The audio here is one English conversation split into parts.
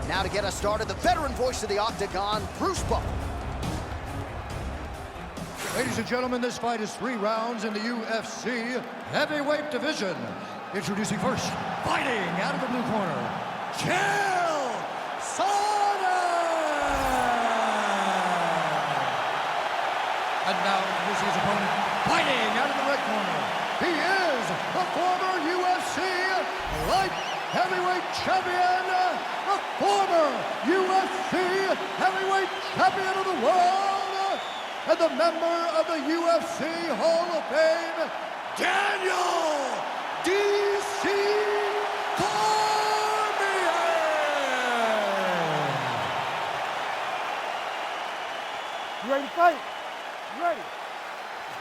Now to get us started, the veteran voice of the Octagon, Bruce Buffer. Ladies and gentlemen, this fight is 3 rounds in the UFC heavyweight division. Introducing first, fighting out of the blue corner, Chael Sonnen! And now introducing his opponent, fighting out of the red corner, he is the former UFC light heavyweight champion, the former UFC heavyweight champion of the world, and the member of the UFC Hall of Fame, Daniel D.C. Cormier! You ready to fight? You ready?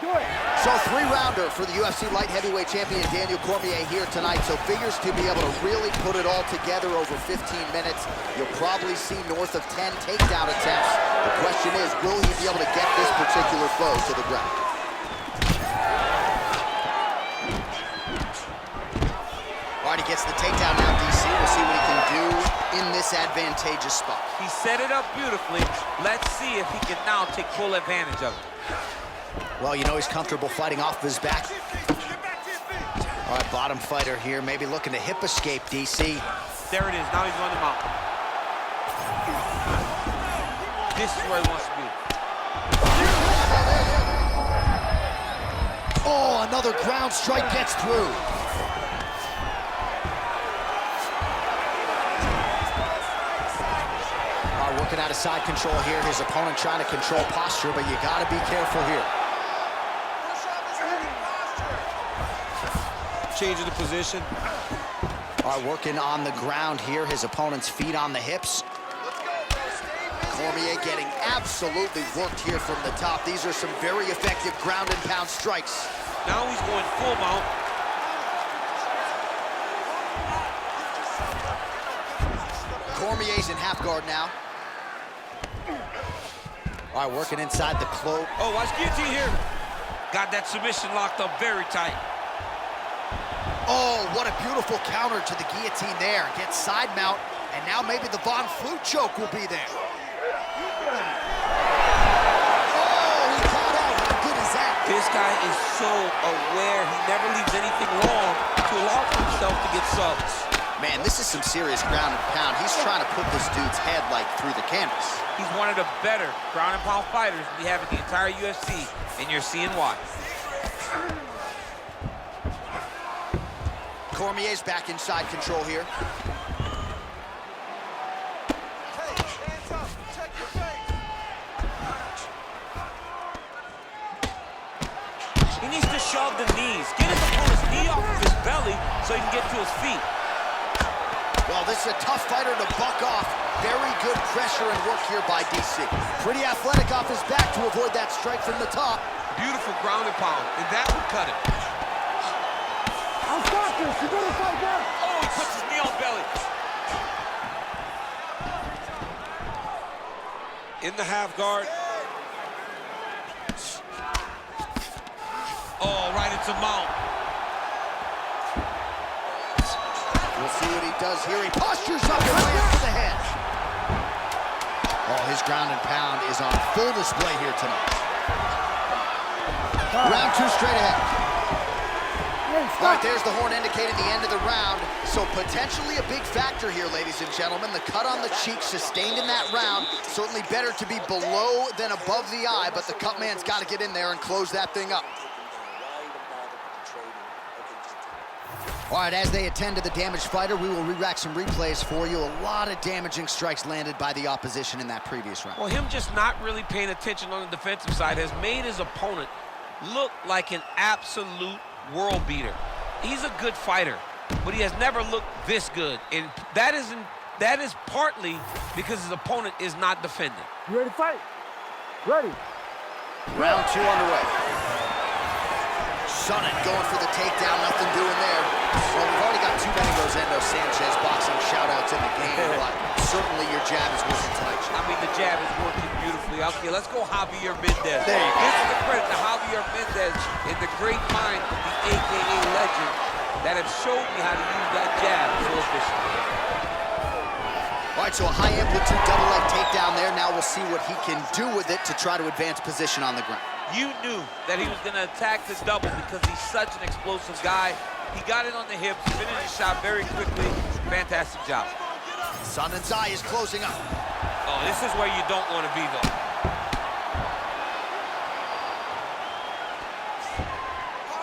Do it. So 3-rounder for the UFC light heavyweight champion Daniel Cormier here tonight. So figures to be able to really put it all together over 15 minutes. You'll probably see north of 10 takedown attempts. The question is, will he be able to get this particular foe to the ground? All right, he gets the takedown now, DC. We'll see what he can do in this advantageous spot. He set it up beautifully. Let's see if he can now take full advantage of it. Well, you know he's comfortable fighting off his back. All right, bottom fighter here, maybe looking to hip escape, DC. There it is, now he's on the mount. This is where he wants to be. Oh, another ground strike gets through. All right, working out of side control here. His opponent trying to control posture, but you gotta be careful here. Changing the position. All right, working on the ground here. His opponent's feet on the hips. Cormier getting absolutely worked here from the top. These are some very effective ground and pound strikes. Now he's going full mount. Cormier's in half guard now. All right, working inside the cloak. Oh, watch guillotine here. Got that submission locked up very tight. Oh, what a beautiful counter to the guillotine there. Gets side mount, and now maybe the Von Flute choke will be there. Oh, he caught out. How good is that? This guy is so aware. He never leaves anything wrong to allow for himself to get subs. Man, this is some serious ground and pound. He's trying to put this dude's head, like, through the canvas. He's one of the better ground and pound fighters we have in the entire UFC, and you're seeing why. Cormier's back inside control here. He needs to shove the knees. Get his opponent's knee off of his belly so he can get to his feet. Well, this is a tough fighter to buck off. Very good pressure and work here by DC. Pretty athletic off his back to avoid that strike from the top. Beautiful ground and pound, and that would cut it. I'll stop this. You're going to fight back. Oh, he puts his knee on belly. In the half guard. Oh, right into mount. We'll see what he does here. He postures up and lands to the head. Oh, his ground and pound is on full display here tonight. Round 2 straight ahead. All right, there's the horn indicating the end of the round. So potentially a big factor here, ladies and gentlemen. The cut on the cheek sustained in that round. Certainly better to be below than above the eye, but the cut man's got to get in there and close that thing up. All right, as they attend to the damaged fighter, we will re-rack some replays for you. A lot of damaging strikes landed by the opposition in that previous round. Well, him just not really paying attention on the defensive side has made his opponent look like an absolute world beater. He's a good fighter, but he has never looked this good, and that is partly because his opponent is not defending. You ready to fight? Ready. Round 2 underway. Sonnen going for the takedown, nothing doing there. Well, we've already got too many Rosendo Sanchez boxing shout-outs in the game, but certainly your jab is working tonight. I mean, the jab is working beautifully. Okay, let's go Javier Mendez. There you go. This is the credit to Javier Mendez and the great mind of the AKA legend that have showed me how to use that jab so efficiently. All right, right, so a high amplitude double leg takedown there. Now we'll see what he can do with it to try to advance position on the ground. You knew that he was going to attack the double because he's such an explosive guy. He got it on the hips, finished the shot very quickly. Fantastic job. Sonnen's eye is closing up. Oh, this is where you don't want to be, though.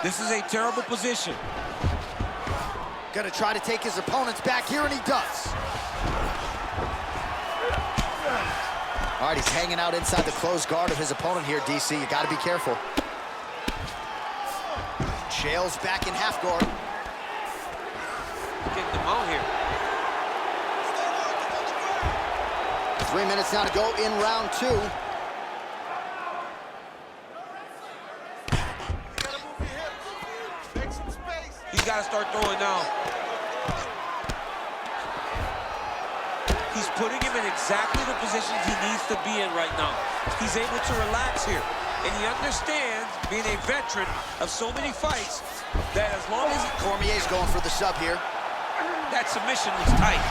This is a terrible position. Gonna try to take his opponents back here, and he does. All right, he's hanging out inside the closed guard of his opponent here, DC. You gotta be careful. Chael's back in half guard. Getting them out here. 3 minutes now to go in round 2. He's got to start throwing now. He's putting him in exactly the positions he needs to be in right now. He's able to relax here. And he understands, being a veteran of so many fights, that as long as Cormier's going for the sub here. that submission was tight.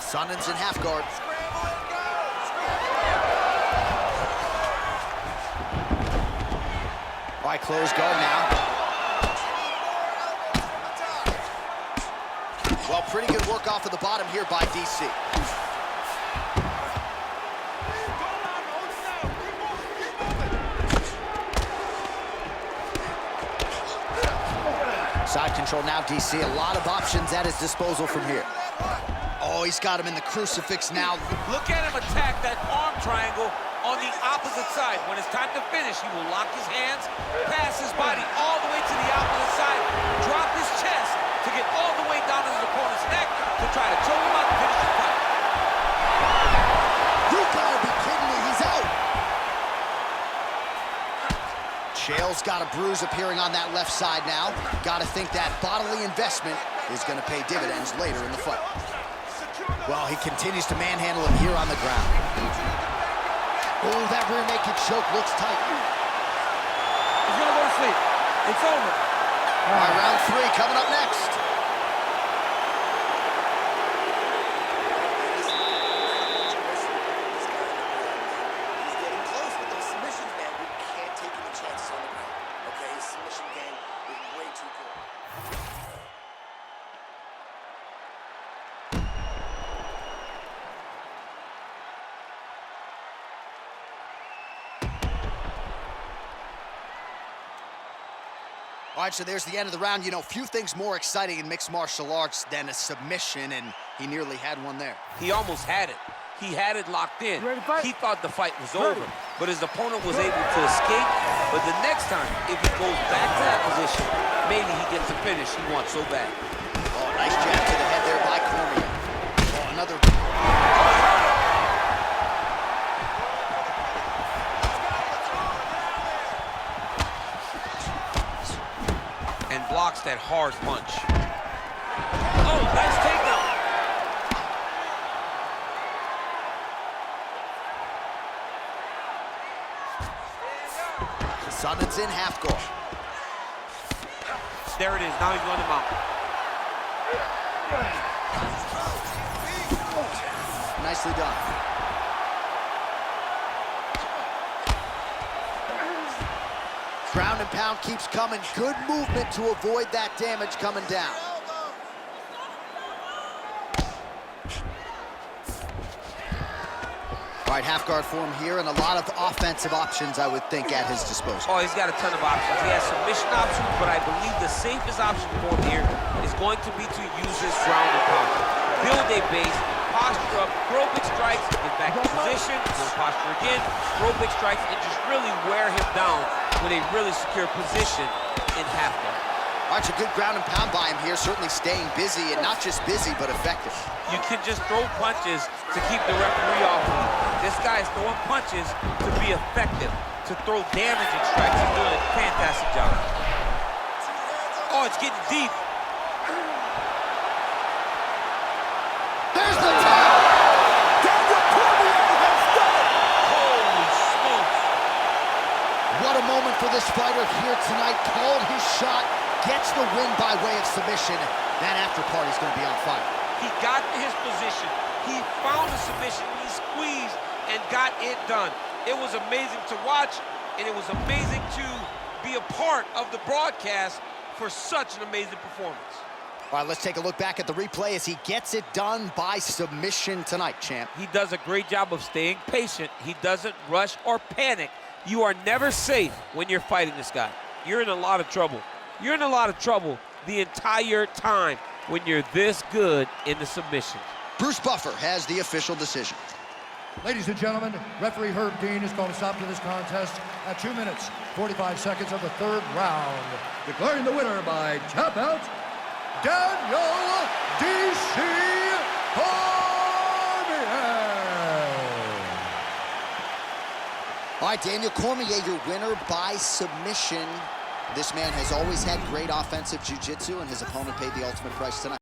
Sonnen's in half guard. All right, close guard now. Well, pretty good work off of the bottom here by DC. Side control now, DC. A lot of options at his disposal from here. Oh, he's got him in the crucifix now. Look at him attack that arm triangle on the opposite side. When it's time to finish, he will lock his hands, pass his body all the way to the opposite side, drop his chest to get all the way down to his opponent's neck to try to choke him out and finish the fight. You gotta be kidding me, he's out. Chael's got a bruise appearing on that left side now. Gotta think that bodily investment is gonna pay dividends later in the fight. Well, he continues to manhandle him here on the ground. Oh, that rear naked choke looks tight. He's gonna go to sleep. It's over. All right, round 3 coming up next. He's getting close with those submissions, man. We can't take any chances on the ground. Okay, his submission game is way too good. All right, so there's the end of the round. You know, few things more exciting in mixed martial arts than a submission, and he nearly had one there. He almost had it. He had it locked in. Ready to fight? He thought the fight was Ready. over, but his opponent was able to escape. But the next time, if he goes back to that position, maybe he gets the finish he wants so bad. Oh, nice jab to the head there by Cormier. Oh, another. And blocks that hard punch. Oh, nice takedown. Sonnen's in half guard. There it is. Now he's going to mount. Nicely done. Ground and pound keeps coming. Good movement to avoid that damage coming down. All right, half guard form here, and a lot of offensive options, I would think, at his disposal. Oh, he's got a ton of options. He has submission options, but I believe the safest option for him here is going to be to use his ground and pound. Build a base, posture up, throw big strikes, get back in position, build posture again, throw big strikes, and just really wear him down with a really secure position in half guard. All right, so good ground and pound by him here, certainly staying busy, and not just busy, but effective. You can just throw punches to keep the referee off of you. This guy is throwing punches to be effective, to throw damaging strikes. He's doing a fantastic job. Oh, it's getting deep. There's the tap! Daniel Cormier has done it! Holy smoke. for this fighter here tonight. Called his shot, gets the win by way of submission. That after party's going to be on fire. He got in his position. He found the submission. He squeezed and got it done. It was amazing to watch, and it was amazing to be a part of the broadcast for such an amazing performance. All right, let's take a look back at the replay as he gets it done by submission tonight, champ. He does a great job of staying patient. He doesn't rush or panic. You are never safe when you're fighting this guy. You're in a lot of trouble. You're in a lot of trouble the entire time when you're this good in the submissions. Bruce Buffer has the official decision. Ladies and gentlemen, referee Herb Dean has called a stop to this contest at 2 minutes, 45 seconds of the third round. Declaring the winner by tap out, Daniel D.C. Cormier. All right, Daniel Cormier, your winner by submission. This man has always had great offensive jiu-jitsu, and his opponent paid the ultimate price tonight.